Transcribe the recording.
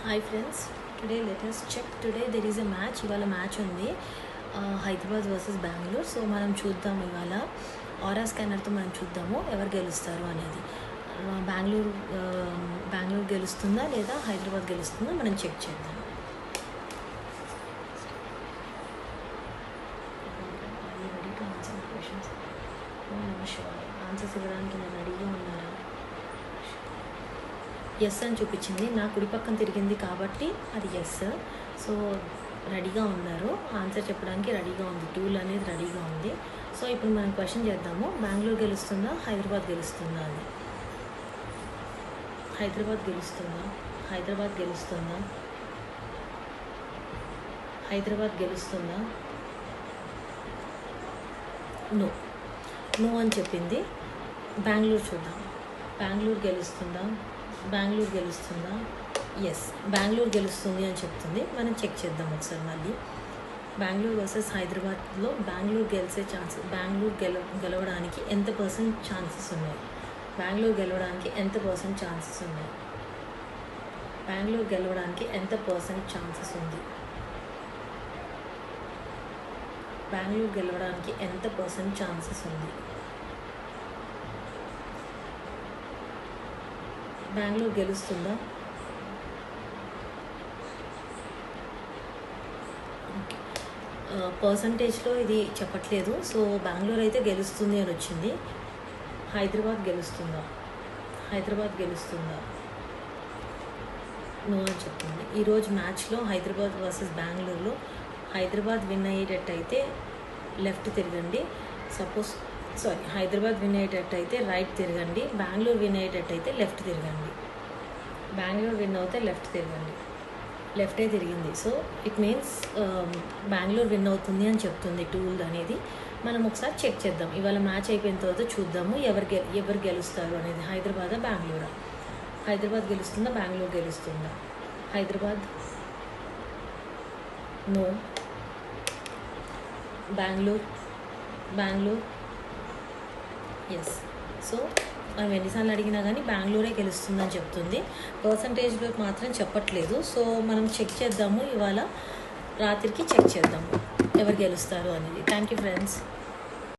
Hi friends, today let us check. Today there is a match. ఇవాళ match ఉంది Hyderabad versus Bengaluru. So మనం చూద్దాం ఇవాళ ఆరా స్కానర్తో మనం చూద్దాము ఎవరు గెలుస్తారు అనేది. బెంగళూరు గెలుస్తుందా లేదా హైదరాబాద్ గెలుస్తుందా మనం చెక్ చేద్దాం. ఆన్సర్స్ ఇవ్వడానికి నేను రెడీగా ఉన్నారా? ఎస్ అని చూపించింది. నా కుడి పక్కన తిరిగింది కాబట్టి అది ఎస్. సో రెడీగా ఉన్నారు, ఆన్సర్ చెప్పడానికి రెడీగా ఉంది, టూల్ అనేది రెడీగా ఉంది. సో ఇప్పుడు మనం క్వశ్చన్ చేద్దాము, బెంగళూరు గెలుస్తుందా హైదరాబాద్ గెలుస్తుందా అని. హైదరాబాద్ గెలుస్తుందా? హైదరాబాద్ గెలుస్తుందా? హైదరాబాద్ గెలుస్తుందా? నో నో అని చెప్పింది. బెంగళూరు చూద్దాం. బెంగళూరు గెలుస్తుందా? బెంగళూరు గెలుస్తుందా? ఎస్, బెంగళూరు గెలుస్తుంది అని చెప్తుంది. మనం చెక్ చేద్దాం ఒకసారి మళ్ళీ. బెంగళూరు వర్సెస్ హైదరాబాద్లో బెంగళూరు గెలిచే ఛాన్సెస్, బెంగళూరు గెలవడానికి ఎంత పర్సెంట్ ఛాన్సెస్ ఉన్నాయి? బెంగళూరు గెలవడానికి ఎంత పర్సెంట్ ఛాన్సెస్ ఉన్నాయి? బెంగళూరు గెలవడానికి ఎంత పర్సెంట్ ఛాన్సెస్ ఉంది? బెంగళూరు గెలవడానికి ఎంత పర్సెంట్ ఛాన్సెస్ ఉంది? బెంగళూరు గెలుస్తుందా? పర్సంటేజ్లో ఇది చెప్పట్లేదు. సో బెంగళూరు అయితే గెలుస్తుంది అని వచ్చింది. హైదరాబాద్ గెలుస్తుందా? హైదరాబాద్ గెలుస్తుందా? నో అని చెప్తుంది. ఈరోజు మ్యాచ్లో హైదరాబాద్ వర్సెస్ బెంగళూరులో హైదరాబాద్ విన్ అయ్యేటట్టయితే లెఫ్ట్ తిరగండి. హైదరాబాద్ విన్ అయ్యేటట్టయితే రైట్ తిరగండి. బెంగళూరు విన్ అయ్యేటట్టయితే లెఫ్ట్ తిరగండి. బెంగళూరు విన్ అవుతే లెఫ్ట్ తిరగండి. లెఫ్టే తిరిగింది. So it means Bengaluru win అవుతుంది అని చెప్తుంది టూల్ అనేది. మనం ఒకసారి చెక్ చేద్దాం. ఇవాళ మ్యాచ్ అయిపోయిన తర్వాత చూద్దాము ఎవరు గెలుస్తారు అనేది. హైదరాబాదా బెంగళూరా? హైదరాబాద్ గెలుస్తుందా బెంగళూరు గెలుస్తుందా? Hyderabad no. Bengaluru yes. So మనం ఎన్నిసార్లు అడిగినా కానీ బెంగళూరే గెలుస్తుందని చెప్తుంది. పర్సంటేజ్లో మాత్రం చెప్పట్లేదు. సో మనం చెక్ చేద్దాము, ఇవాళ రాత్రికి చెక్ చేద్దాము ఎవరు గెలుస్తారు అనేది. Thank you friends.